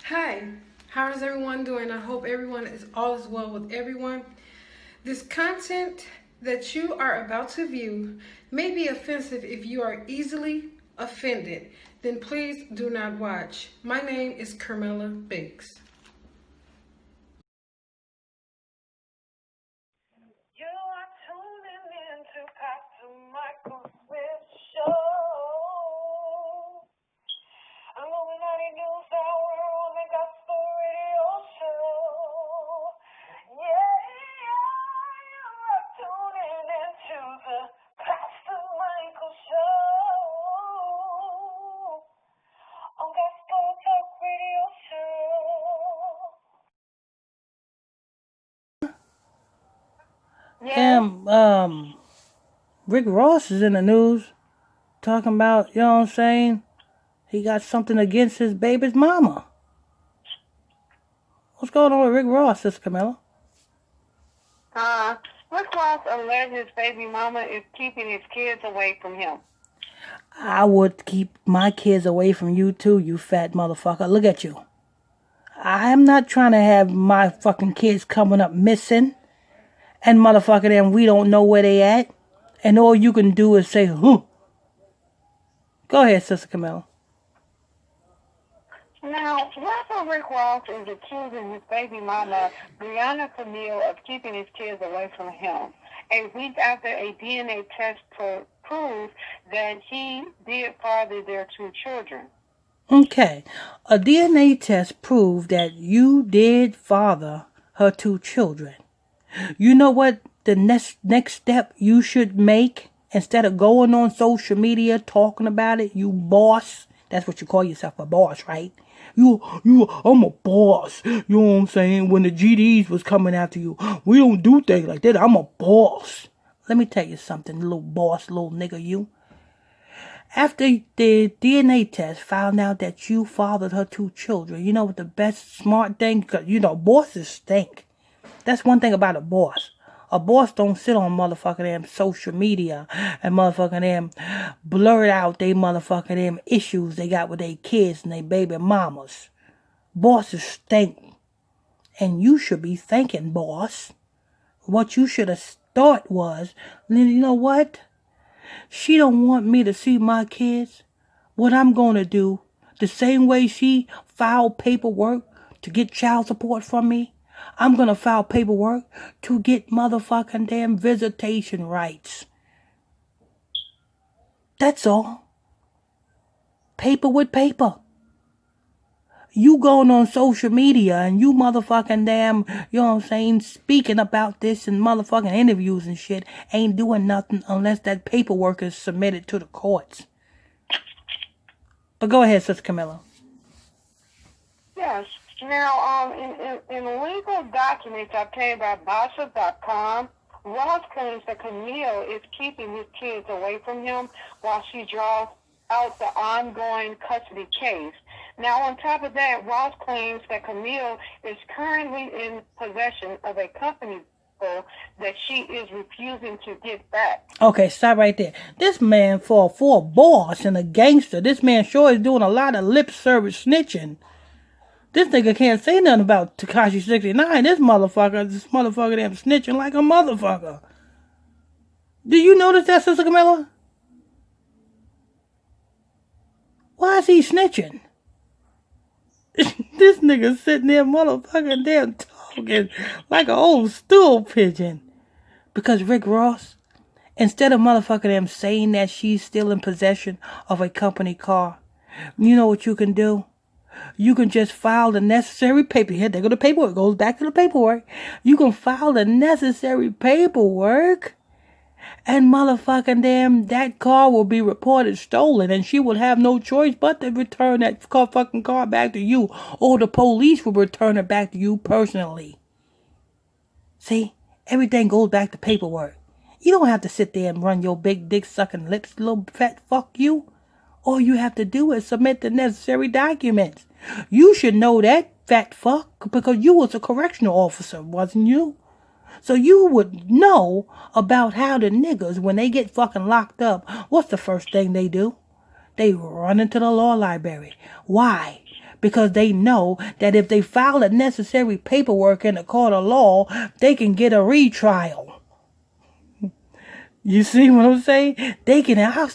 Hi, how is everyone doing? I hope everyone is all is well with everyone. This content that you are about to view may be offensive if you are easily offended. Then please do not watch. My name is Carmela Banks. You are tuning in to Pastor Michael's show. I'm Illuminati News Hour on the Gospel Radio Show. Yeah, you are tuning into the Pastor Michael Show on Gospel Talk Radio Show. Yeah. Rick Ross is in the news talking about, you know what I'm saying, he got something against his baby's mama. What's going on with Rick Ross, Sister Camilla? Rick Ross alleged his baby mama is keeping his kids away from him. I would keep my kids away from you too, you fat motherfucker. Look at you. I am not trying to have my fucking kids coming up missing and motherfucker them we don't know where they at. And all you can do is say, huh. Go ahead, Sister Camilla. Now, rapper Rick Ross is accusing his baby mama, Brianna Camille, of keeping his kids away from him. A week after a DNA test proved that he did father their two children. Okay. A DNA test proved that you did father her two children. You know what the next step you should make instead of going on social media talking about it, you boss? That's what you call yourself, a boss, right? I'm a boss. You know what I'm saying? When the GDs was coming after you, we don't do things like that. I'm a boss. Let me tell you something, little boss, little nigga, you. After the DNA test found out that you fathered her two children, you know what the best smart thing? Because, bosses stink. That's one thing about a boss. A boss don't sit on motherfucking damn social media and motherfucking damn blurt out they motherfucking damn issues they got with their kids and their baby mamas. Bosses stink. And you should be thanking boss. What you should have thought was, you know what? She don't want me to see my kids. What I'm going to do, the same way she filed paperwork to get child support from me, I'm going to file paperwork to get motherfucking damn visitation rights. That's all. Paper with paper. You going on social media and you motherfucking damn, you know what I'm saying, speaking about this in motherfucking interviews and shit, ain't doing nothing unless that paperwork is submitted to the courts. But go ahead, Sister Camilla. Yes. Now, in legal documents obtained by Basha.com, Ross claims that Camille is keeping his kids away from him while she draws out the ongoing custody case. Now, on top of that, Ross claims that Camille is currently in possession of a company that she is refusing to get back. Okay, stop right there. This man, for a boss and a gangster, this man sure is doing a lot of lip service snitching. This nigga can't say nothing about Tekashi 69. This motherfucker damn snitching like a motherfucker. Do you notice that, Sister Camilla? Why is he snitching? This nigga sitting there motherfucking damn talking like an old stool pigeon. Because Rick Ross, instead of motherfucking them saying that she's still in possession of a company car, you know what you can do? You can just file the necessary paper. Here, there go the paperwork. Goes back to the paperwork. You can file the necessary paperwork. And motherfucking damn, that car will be reported stolen. And she will have no choice but to return that fucking car back to you. Or the police will return it back to you personally. See? Everything goes back to paperwork. You don't have to sit there and run your big dick sucking lips, little fat fuck you. All you have to do is submit the necessary documents. You should know that, fat fuck, because you was a correctional officer, wasn't you? So you would know about how the niggas, when they get fucking locked up, what's the first thing they do? They run into the law library. Why? because they know that if they file the necessary paperwork in the court of law, they can get a retrial. You see what I'm saying? They can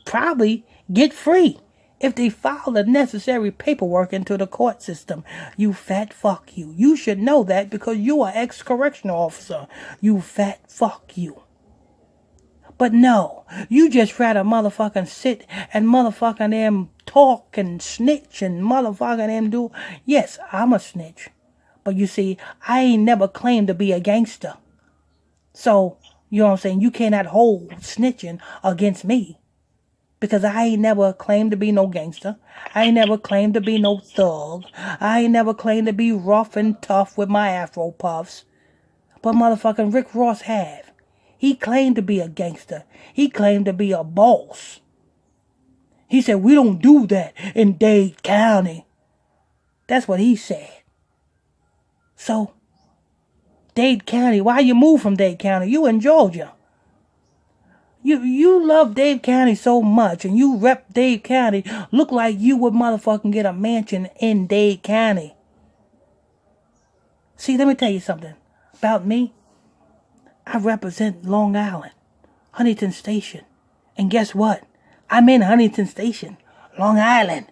probably get free if they file the necessary paperwork into the court system. You fat fuck you. You should know that because you are ex-correctional officer. You fat fuck you. But no, you just rather motherfucking sit and motherfucking them talk and snitch and motherfucking them do. Yes, I'm a snitch. But you see, I ain't never claimed to be a gangster. So, you know what I'm saying? You cannot hold snitching against me. Because I ain't never claimed to be no gangster. I ain't never claimed to be no thug. I ain't never claimed to be rough and tough with my afro puffs. But motherfucking Rick Ross have. He claimed to be a gangster. He claimed to be a boss. He said, we don't do that in Dade County. That's what he said. So, Dade County, why you move from Dade County? You in Georgia. You love Dade County so much and you rep Dade County. Look like you would motherfucking get a mansion in Dade County. See, let me tell you something about me. I represent Long Island, Huntington Station. And guess what? I'm in Huntington Station, Long Island.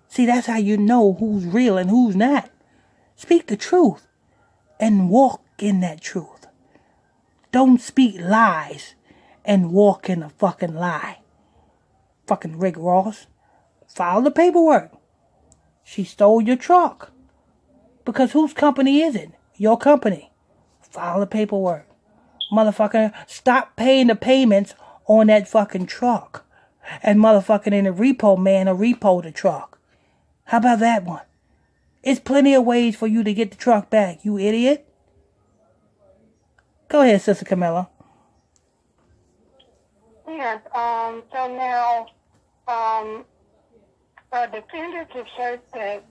See, that's how you know who's real and who's not. Speak the truth and walk in that truth. Don't speak lies and walk in a fucking lie. Fucking Rick Ross. File the paperwork. She stole your truck. Because whose company is it? Your company. File the paperwork. Motherfucker, stop paying the payments on that fucking truck. And motherfucking in the repo man will repo the truck. How about that one? It's plenty of ways for you to get the truck back, you idiot. Go ahead, Sister Camilla. Yes, so now, defendants assert that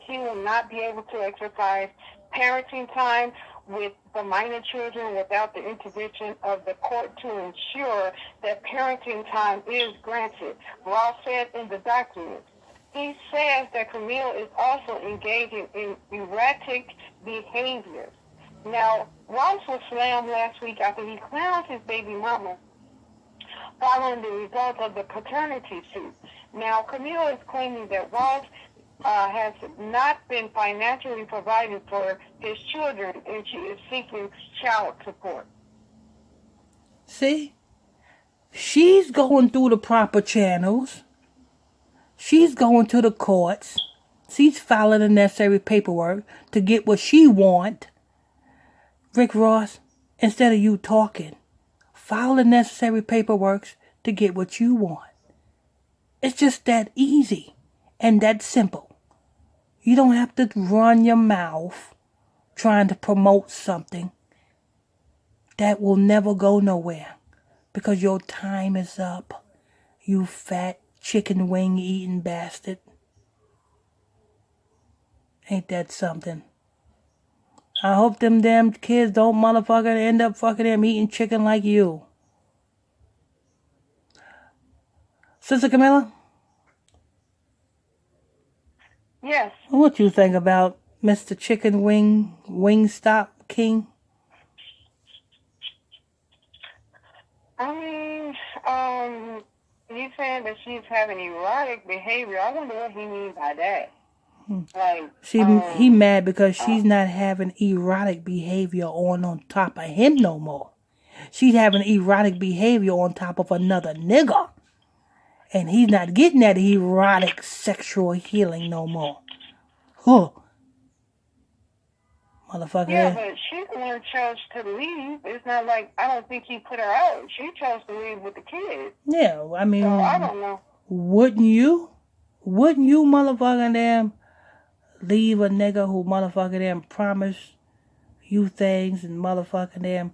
he will not be able to exercise parenting time with the minor children without the intervention of the court to ensure that parenting time is granted. Ross said in the document. He says that Camille is also engaging in erratic behavior. Now, Ross was slammed last week after he clowned his baby mama following the results of the paternity suit. Now, Camille is claiming that Ross has not been financially provided for his children, and she is seeking child support. See? She's going through the proper channels. She's going to the courts. She's filing the necessary paperwork to get what she wants. Rick Ross, instead of you talking, file the necessary paperwork to get what you want. It's just that easy and that simple. You don't have to run your mouth trying to promote something that will never go nowhere because your time is up, you fat chicken wing eating bastard. Ain't that something? I hope them damn kids don't motherfucker end up fucking them eating chicken like you. Sister Camilla? Yes. What you think about Mr. Chicken Wingstop King? I mean, he's saying that she's having erotic behavior. I wonder what he means by that. Like, he mad because she's not having erotic behavior on top of him no more. She's having erotic behavior on top of another nigga. And he's not getting that erotic sexual healing no more. Huh. Motherfucker. Yeah, but she's the one who chose to leave. It's not like, I don't think he put her out. She chose to leave with the kids. Yeah, I mean. So, I don't know. Wouldn't you? Wouldn't you motherfucking damn leave a nigga who motherfucking damn promised you things and motherfucking damn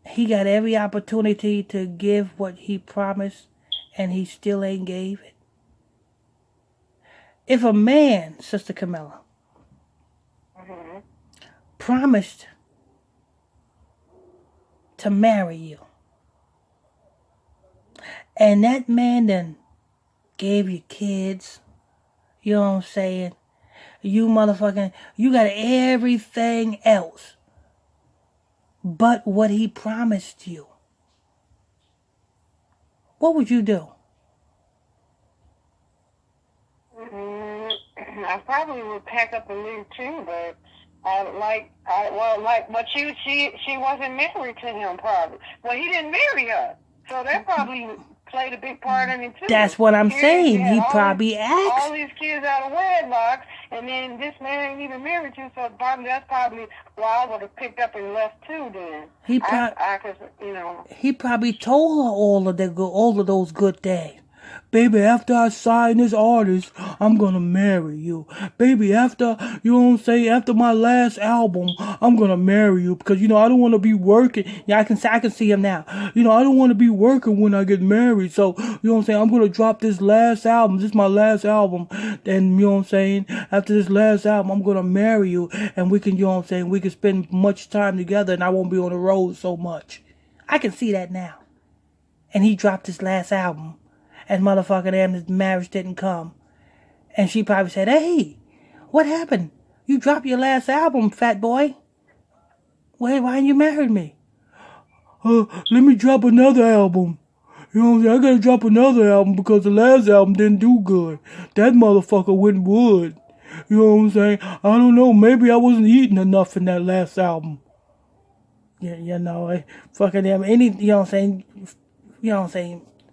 he got every opportunity to give what he promised and he still ain't gave it? If a man, Sister Camilla, promised to marry you and that man then gave you kids. You know what I'm saying? You got everything else but what he promised you. What would you do? I probably would pack up and leave too, but she wasn't married to him probably. Well, he didn't marry her, so that probably played a big part in it too. That's what I'm saying. He probably asked all these kids out of wedlock, and then this man ain't even married to, so that's probably why I would have picked up and left too. Then he probably told her all of those good things. Baby, after I sign this artist, I'm gonna marry you. Baby, after my last album, I'm gonna marry you because I don't want to be working. Yeah, I can see him now. I don't want to be working when I get married. So I'm gonna drop this last album. This is my last album. Then after this last album, I'm gonna marry you, and we can we can spend much time together, and I won't be on the road so much. I can see that now. And he dropped his last album. And his marriage didn't come. And she probably said, hey, what happened? You dropped your last album, fat boy. Why didn't you marry me? Let me drop another album. I gotta drop another album because the last album didn't do good. That motherfucker went wood. You know what I'm saying? I don't know, maybe I wasn't eating enough in that last album. Fucking him.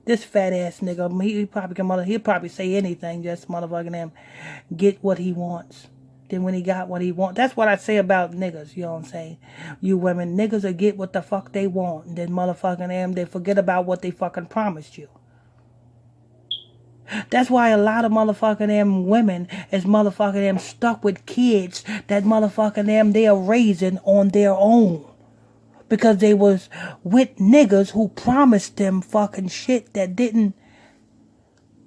This fat ass nigga, he'll probably say anything, just motherfucking him get what he wants. Then when he got what he wants, that's what I say about niggas, you know what I'm saying? You women, niggas will get what the fuck they want. And then motherfucking them, they forget about what they fucking promised you. That's why a lot of motherfucking them women is motherfucking them stuck with kids that motherfucking them they are raising on their own. Because they was with niggas who promised them fucking shit that didn't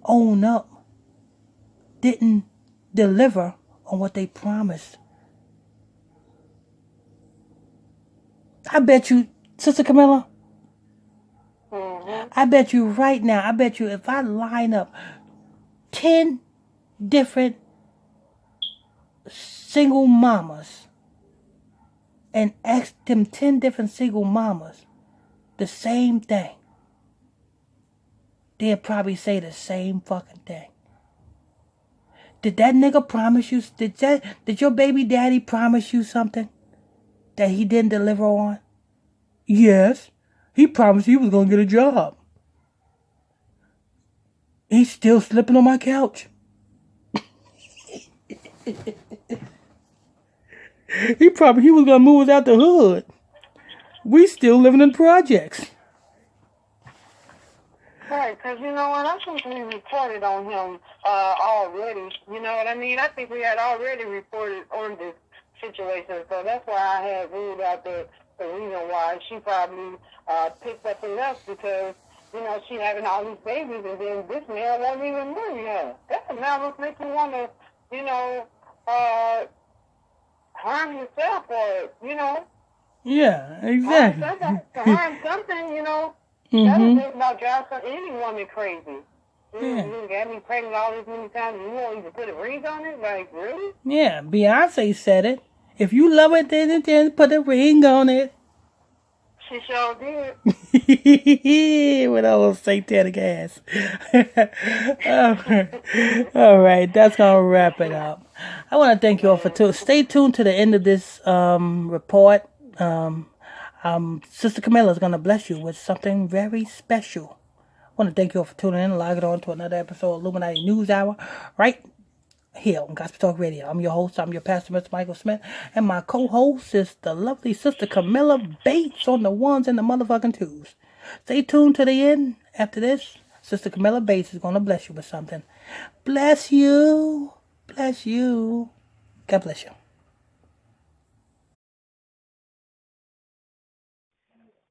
own up. Didn't deliver on what they promised. I bet you, Sister Camilla, I bet you right now, if I line up 10 different single mamas and ask them 10 different single mamas the same thing, they'll probably say the same fucking thing. Did that nigga promise you, did your baby daddy promise you something that he didn't deliver on? Yes, he promised he was gonna get a job. He's still slipping on my couch. He was gonna move us out the hood. We still living in projects. Right, because I think we reported on him already. You know what I mean? I think we had already reported on this situation, so that's why I had ruled out the reason why she probably picked up and left, because she having all these babies, and then this man won't even marry her. That now makes me want to, harm yourself, or Yeah, exactly. Harm something, That'll about drive any woman crazy. You got me pregnant all this many times, and you won't even put a ring on it? Like, really? Yeah, Beyonce said it. If you love it, then put a ring on it. She sure did. With all those satanic ass. All right, that's gonna wrap it up. I want to thank you all for stay tuned to the end of this report. Sister Camilla is gonna bless you with something very special. I want to thank you all for tuning in and logging on to another episode of Illuminati News Hour, right here on Gospel Talk Radio. I'm your host, I'm your pastor, Mr. Michael Smith, and my co-host is the lovely Sister Camilla Bates on the ones and the motherfucking twos. Stay tuned to the end. After this, Sister Camilla Bates is going to bless you with something. Bless you. Bless you. God bless you.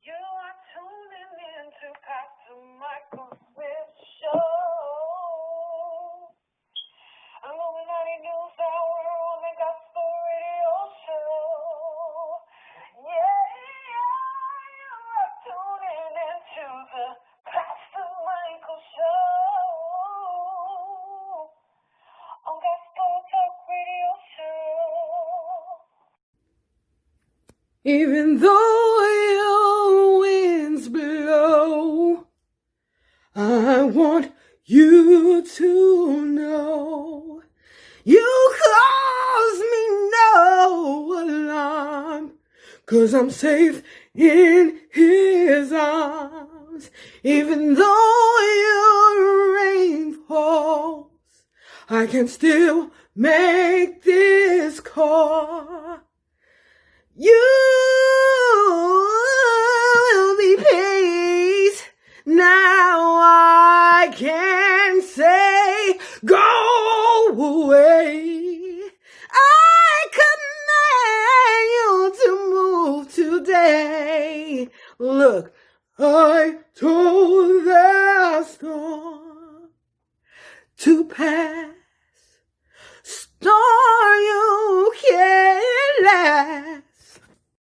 You are tuning in to Pastor Michael Smith Show. Illuminati News Hour on the Gospel Radio Show. Yeah, you are tuning into the Pastor Michael Show. Even though your winds blow, I want you to know you cause me no alarm, 'cause I'm safe in his arms. Even though your rain falls, I can still make this call. You'll be peace. Now I can say, go away. I command you to move today. Look, I told the storm to pass.